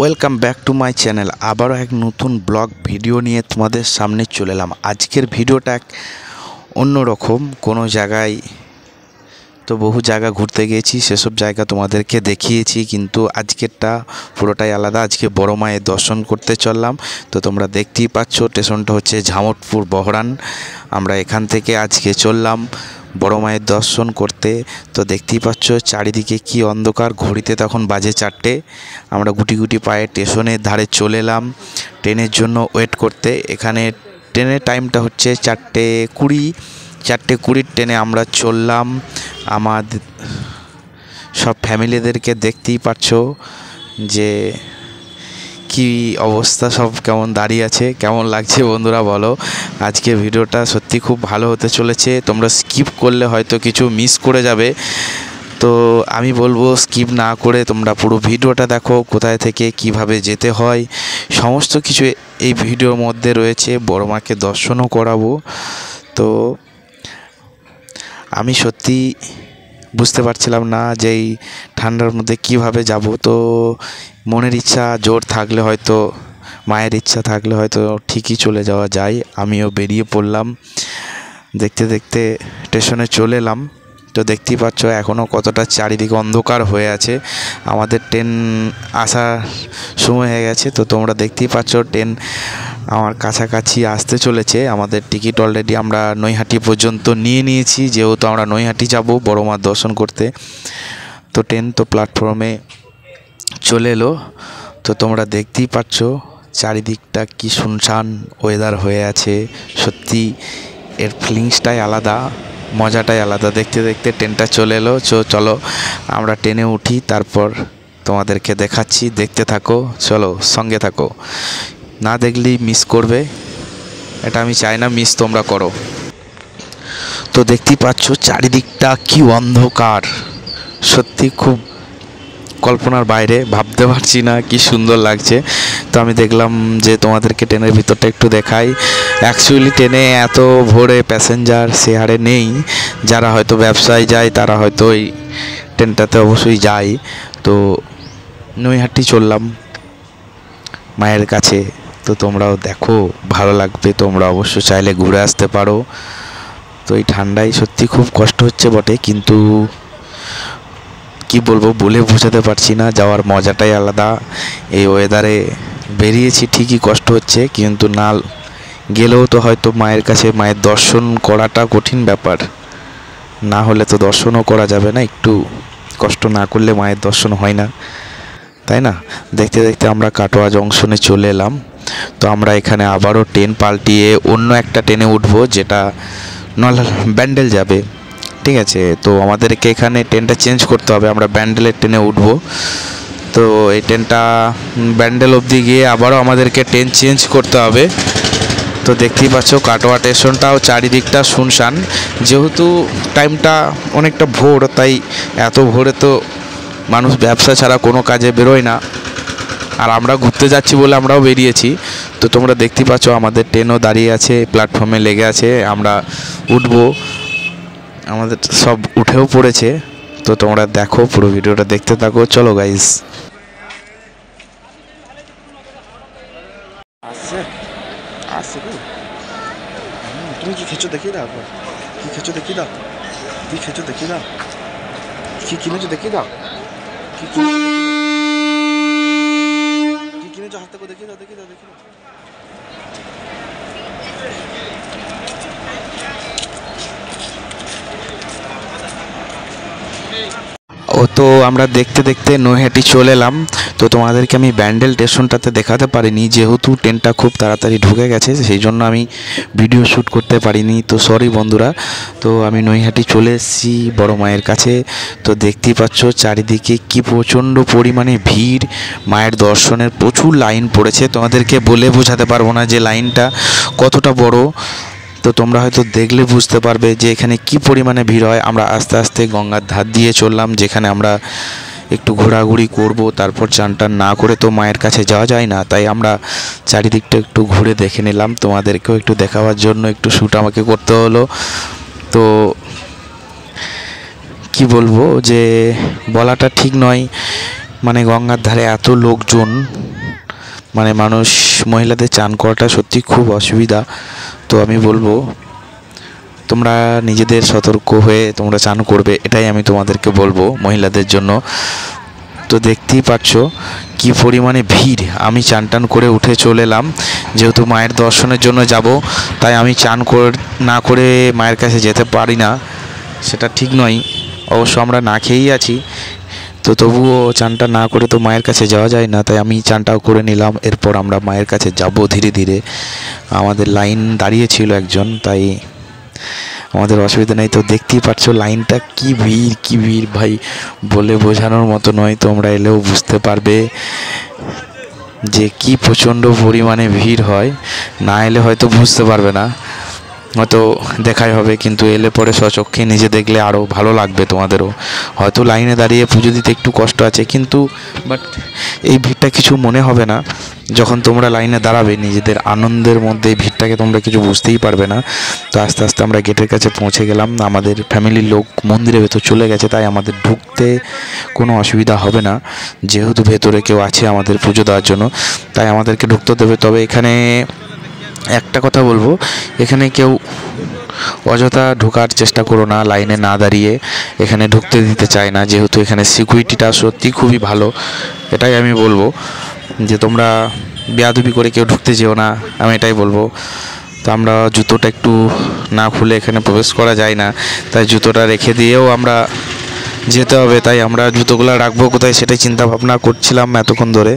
Welcome back to my channel. আবারও এক নতুন ব্লগ ভিডিও নিয়ে তোমাদের সামনে চলে এলাম। আজকের ভিডিওটা অন্যরকম কোনো জায়গায়, তো বহু জায়গা ঘুরতে গিয়েছি, সেসব জায়গা তোমাদেরকে দেখিয়েছি, কিন্তু আজকেরটা পুরোটাই আলাদা। আজকে বড় মায়ের দর্শন করতে চললাম। তো তোমরা দেখতেই পাচ্ছ স্টেশনটা হচ্ছে ঝামটপুর বহরান। আমরা এখান থেকে আজকে চললাম বড় মায়ের দর্শন করতে। তো দেখতেই পাচ্ছ চারিদিকে কি অন্ধকার, ঘড়িতে তখন বাজে 4টে। আমরা গুটি গুটি পায়ে স্টেশনের ধারে চলে এলাম ট্রেনের জন্য ওয়েট করতে। এখানে ট্রেনের টাইমটা হচ্ছে 4:20। 4:20 ট্রেনে আমরা চললাম। আমাদের সব ফ্যামিলিদেরকে দেখতেই পাচ্ছ যে কি অবস্থা, সব কেমন দাঁড়িয়ে আছে। কেমন লাগছে বন্ধুরা বলো। আজকে ভিডিওটা সত্যি খুব ভালো হতে চলেছে। তোমরা স্কিপ করলে হয়তো কিছু মিস করে যাবে, তো আমি বলবো স্কিপ না করে তোমরা পুরো ভিডিওটা দেখো। কোথায় থেকে কিভাবে যেতে হয় সমস্ত কিছু এই ভিডিওর মধ্যে রয়েছে। বড় মাকে দর্শনও করাবো। তো আমি সত্যি বুঝতে পারছিলাম না যে এই ঠান্ডার মধ্যে কিভাবে যাব। তো মনের ইচ্ছা জোর থাকলে হয়তো, মায়ের ইচ্ছা থাকলে হয়তো ঠিকই চলে যাওয়া যায়। আমিও বেরিয়ে পড়লাম। দেখতে দেখতে স্টেশনে চলে এলাম। তো দেখতেই পাচ্ছ এখনও কতটা চারিদিকে অন্ধকার হয়ে আছে। আমাদের ট্রেন আসার সময় হয়ে গেছে। তো তোমরা দেখতেই পাচ্ছ ট্রেন আমার কাছাকাছি আসতে চলেছে। আমাদের টিকিট অলরেডি আমরা নৈহাটি পর্যন্ত নিয়ে নিয়েছি, যেহেতু আমরা নৈহাটি যাব বড় মার দর্শন করতে। তো ট্রেন তো প্ল্যাটফর্মে চলে এলো। তো তোমরা দেখতেই পাচ্ছ চারিদিকটা কি শুনশান ওয়েদার হয়ে আছে। সত্যি এর ফিলিংসটাই আলাদা, মজাটাই আলাদা। দেখতে দেখতে ট্রেনটা চলে এলো। চলো আমরা ট্রেনে উঠি, তারপর তোমাদেরকে দেখাচ্ছি। দেখতে থাকো, চলো সঙ্গে থাকো। না দেখলেই মিস করবে, এটা আমি চাই না মিস তোমরা করো। তো দেখতেই পাচ্ছ চারিদিকটা কি অন্ধকার, সত্যি খুব কল্পনার বাইরে, ভাবতে পারছি না কি সুন্দর লাগছে। তো আমি দেখলাম যে তোমাদেরকে ট্রেনের ভিতরটা একটু দেখাই। অ্যাকচুয়ালি ট্রেনে এত ভোরে প্যাসেঞ্জার সে হারে নেই। যারা হয়তো ব্যবসায় যায় তারা হয়তো এই ট্রেনটাতে অবশ্যই যায়। তো নৈহাটি চললাম মায়ের কাছে। তো তোমরাও দেখো, ভালো লাগবে। তোমরা অবশ্য চাইলে ঘুরে আসতে পারো। তো এই ঠান্ডায় সত্যি খুব কষ্ট হচ্ছে বটে, কিন্তু কি বলবো বলে বোঝাতে পারছি না। যাওয়ার মজাটাই আলাদা। এই ওয়েদারে বেরিয়েছি ঠিকই, কষ্ট হচ্ছে, কিন্তু না গেলেও তো হয়তো মায়ের কাছে মায়ের দর্শন করাটা কঠিন ব্যাপার। না হলে তো দর্শনও করা যাবে না। একটু কষ্ট না করলে মায়ের দর্শন হয় না, তাই না? দেখতে দেখতে আমরা কাটোয়া জংশনে চলে এলাম। তো আমরা এখানে আবারও ট্রেন পাল্টিয়ে অন্য একটা ট্রেনে উঠবো, যেটা ব্যান্ডেল যাবে। ঠিক আছে, তো আমাদেরকে এখানে ট্রেনটা চেঞ্জ করতে হবে। আমরা ব্যান্ডেলের ট্রেনে উঠবো। তো এই ট্রেনটা ব্যান্ডেল অবধি গিয়ে আবারও আমাদেরকে ট্রেন চেঞ্জ করতে হবে। তো দেখতেই পাচ্ছ কাটোয়া স্টেশনটাও চারিদিকটা শুনশান, যেহেতু টাইমটা অনেকটা ভোর, তাই এত ভোরে তো মানুষ ব্যবসা ছাড়া কোনো কাজে বেরোয় না। আর আমরা ঘুরতে যাচ্ছি বলে আমরাও বেরিয়েছি। তো তোমরা দেখতেই পাচ্ছ আমাদের ট্রেনও দাঁড়িয়ে আছে, প্ল্যাটফর্মে লেগে আছে। আমরা উঠবো, আমাদের সব উঠেও পড়েছে। তো তোমরা দেখো, পুরো ভিডিওটা দেখতে থাকো। চলো গাইস। তুমি কি খেয়েছো দেখিয়ে দাও, কি খেয়েছো দেখিয়ে দাও, কি খেয়েছো দেখিয়ে দাও, কি কিনেছো দেখিয়ে দাও, কি কিনেছো হাত থেকে দেখিয়ে দাও, দেখিয়ে দাও, দেখিয়ে দাও। ও তো আমরা দেখতে দেখতে নৈহাটি চলে এলাম। তো তোমাদেরকে আমি ব্যান্ডেল স্টেশনটাতে দেখাতে পারিনি, যেহেতু ট্রেনটা খুব তাড়াতাড়ি ঢুকে গেছে, সেই জন্য আমি ভিডিও শ্যুট করতে পারিনি। তো সরি বন্ধুরা। তো আমি নৈহাটি চলে এসেছি বড় মায়ের কাছে। তো দেখতেই পাচ্ছ চারিদিকে কি প্রচণ্ড পরিমাণে ভিড়। মায়ের দর্শনের প্রচুর লাইন পড়েছে। তোমাদেরকে বলে বোঝাতে পারবো না যে লাইনটা কতটা বড়। তো তোমরা হয়তো দেখলে বুঝতে পারবে যে এখানে কি পরিমাণে ভিড় হয়। আমরা আস্তে আস্তে গঙ্গার ধার দিয়ে চললাম, যেখানে আমরা একটু ঘোরাঘুরি করব। তারপর চান টান না করে তো মায়ের কাছে যাওয়া যায় না, তাই আমরা চারিদিকটা একটু ঘুরে দেখে নিলাম। তোমাদেরকেও একটু দেখাবার জন্য একটু শ্যুট আমাকে করতে হলো। তো কি বলবো যে বলাটা ঠিক নয়, মানে গঙ্গার ধারে এত লোকজন মানে মানুষ মহিলাদের চান করাটা সত্যি খুব অসুবিধা। তো আমি বলবো তোমরা নিজেদের সতর্ক হয়ে তোমরা চান করবে, এটাই আমি তোমাদেরকে বলবো মহিলাদের জন্য। তো দেখতেই পাচ্ছ কি পরিমাণে ভিড়। আমি চান টান করে উঠে চলে এলাম, যেহেতু মায়ের দর্শনের জন্য যাব, তাই আমি চান না করে মায়ের কাছে যেতে পারি না, সেটা ঠিক নয়। অবশ্য আমরা না খেয়েই আছি, তো তবুও চানটা না করে তো মায়ের কাছে যাওয়া যায় না, তাই আমি চানটাও করে নিলাম। এরপর আমরা মায়ের কাছে যাব ধীরে ধীরে। আমাদের লাইন দাঁড়িয়ে ছিল একজন, তাই আমাদের অসুবিধা নেই। তো দেখতেই পাচ্ছ লাইনটা কি ভিড়, কি ভিড় ভাই, বলে বোঝানোর মতো নয়। তোমরা এলেও বুঝতে পারবে যে কি প্রচণ্ড পরিমাণে ভিড় হয়। না এলে হয়তো বুঝতে পারবে না, হয়তো দেখাই হবে, কিন্তু এলে পরে স্বচক্ষে নিজে দেখলে আরও ভালো লাগবে তোমাদেরও। হয়তো লাইনে দাঁড়িয়ে পুজো দিতে একটু কষ্ট আছে, কিন্তু বাট এই ভিড়টা কিছু মনে হবে না যখন তোমরা লাইনে দাঁড়াবে। নিজেদের আনন্দের মধ্যে এই ভিড়টাকে তোমরা কিছু বুঝতেই পারবে না। তো আস্তে আস্তে আমরা গেটের কাছে পৌঁছে গেলাম। আমাদের ফ্যামিলির লোক মন্দিরের ভেতর চলে গেছে, তাই আমাদের ঢুকতে কোনো অসুবিধা হবে না, যেহেতু ভেতরে কেউ আছে আমাদের পুজো দেওয়ার জন্য, তাই আমাদেরকে ঢুকতে দেবে। তবে এখানে একটা কথা বলবো, এখানে কেউ অযথা ঢোকার চেষ্টা করো না, লাইনে না দাঁড়িয়ে এখানে ঢুকতে দিতে চায় না, যেহেতু এখানে সিকিউরিটিটা সত্যি খুবই ভালো। এটাই আমি বলবো যে তোমরা বেয়াদবি করে কেউ ঢুকতে যেও না, আমি এটাই বলবো। তো আমরা জুতোটা একটু না খুলে এখানে প্রবেশ করা যায় না, তাই জুতোটা রেখে দিয়েও আমরা যেতে হবে। তাই আমরা জুতোগুলো রাখবো কোথায় সেটাই চিন্তা ভাবনা করছিলাম এতক্ষণ ধরে,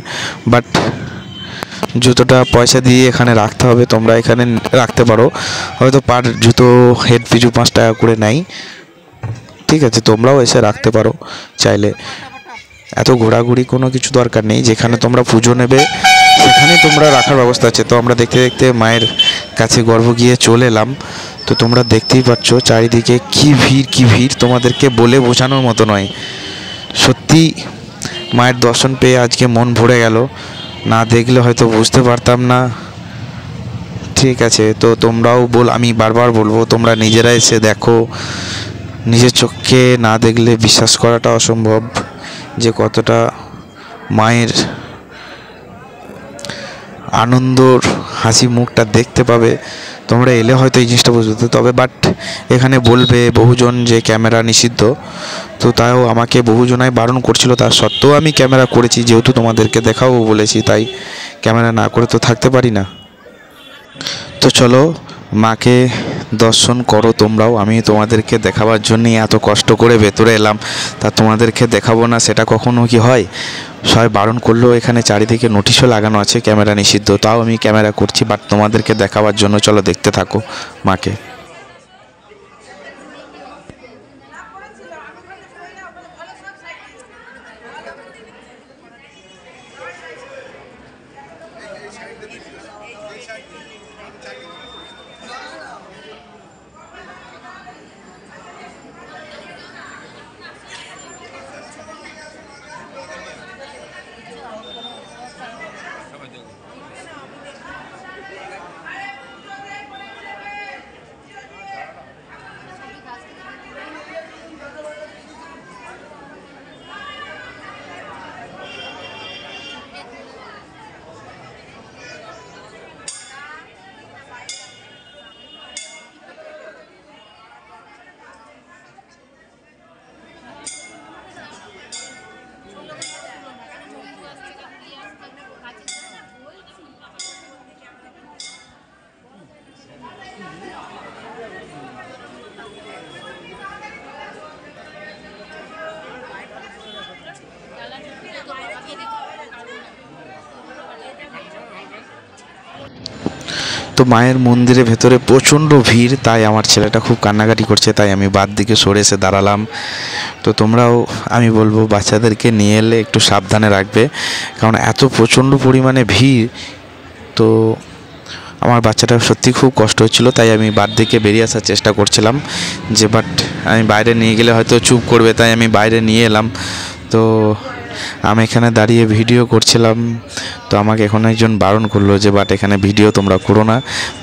বাট জুতোটা পয়সা দিয়ে এখানে রাখতে হবে। তোমরা এখানে রাখতে পারো, হয়তো পার জুতো হেড পিছু 5 টাকা করে নেয়, ঠিক আছে, তোমরাও এসে রাখতে পারো চাইলে। এত ঘোরাঘুরি কোনো কিছু দরকার নেই, যেখানে তোমরা পুজো নেবে সেখানেই তোমরা রাখার ব্যবস্থা আছে। তো আমরা দেখতে দেখতে মায়ের কাছে গর্ভ গিয়ে চলে এলাম। তো তোমরা দেখতেই পাচ্ছ চারিদিকে কি ভিড়, কি ভিড়, তোমাদেরকে বলে বোঝানোর মতো নয়। সত্যি মায়ের দর্শন পেয়ে আজকে মন ভরে গেল, না দেখলে হয়তো বুঝতে পারতাম না। ঠিক আছে, তো তোমরাও আমি বারবার বলবো তোমরা নিজেরা এসে দেখো, নিজের চোখে না দেখলে বিশ্বাস করাটা অসম্ভব যে কতটা মায়ের আনন্দর হাসি মুখটা দেখতে পাবে। তোমরা এলে হয়তো এই জিনিসটা বুঝতে, তবে বাট এখানে বলবে বহুজন যে ক্যামেরা নিষিদ্ধ, তো তাও আমাকে বহুজনাই বারণ করছিল, তার সত্ত্বেও আমি ক্যামেরা করেছি, যেহেতু তোমাদেরকে দেখাবো বলেছি, তাই ক্যামেরা না করে তো থাকতে পারি না। তো চলো মাকে দর্শন করো তোমরাও। আমি তোমাদেরকে দেখাবার জন্যই এত কষ্ট করে ভেতরে এলাম, তা তোমাদেরকে দেখাবো না সেটা কখনো কি হয়? সবাই বারণ করলেও এখানে চারিদিকে নোটিশও লাগানো আছে ক্যামেরা নিষিদ্ধ, তাও আমি ক্যামেরা করছি, বাট তোমাদেরকে দেখাবার জন্য। চলো দেখতে থাকো মাকে। তো মায়ের মন্দিরের ভেতরে প্রচণ্ড ভিড়, তাই আমার ছেলেটা খুব কান্নাকাটি করছে, তাই আমি বাদ দিকে সরে এসে দাঁড়ালাম। তো তোমরাও আমি বলবো বাচ্চাদেরকে নিয়ে এলে একটু সাবধানে রাখবে, কারণ এত প্রচণ্ড পরিমাণে ভিড়। তো আমার বাচ্চাটা সত্যি খুব কষ্ট হচ্ছিলো, তাই আমি বাদ দিকে বেরিয়ে আসার চেষ্টা করছিলাম, যে বাট আমি বাইরে নিয়ে গেলে হয়তো চুপ করবে, তাই আমি বাইরে নিয়ে এলাম। তো আমি এখানে দাঁড়িয়ে ভিডিও করছিলাম, তো আমাকে এখন একজন বারণ করলো যে বাট এখানে ভিডিও তোমরা করো না,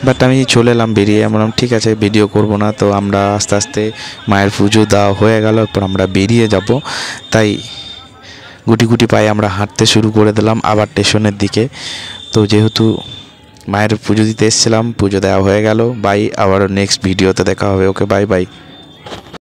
বাট আমি চলে এলাম বেরিয়ে। আমি বললাম ঠিক আছে ভিডিও করব না। তো আমরা আস্তে আস্তে মায়ের পুজো দেওয়া হয়ে গেল, এরপর আমরা বেরিয়ে যাব, তাই গুটি গুটি পায়ে আমরা হাঁটতে শুরু করে দিলাম আবার স্টেশনের দিকে। তো তো যেহেতু মায়ের পুজো দিতে এসেছিলাম, পুজো দেওয়া হয়ে গেল। বাই, আবারও নেক্সট ভিডিওতে দেখা হবে। ওকে, বাই বাই।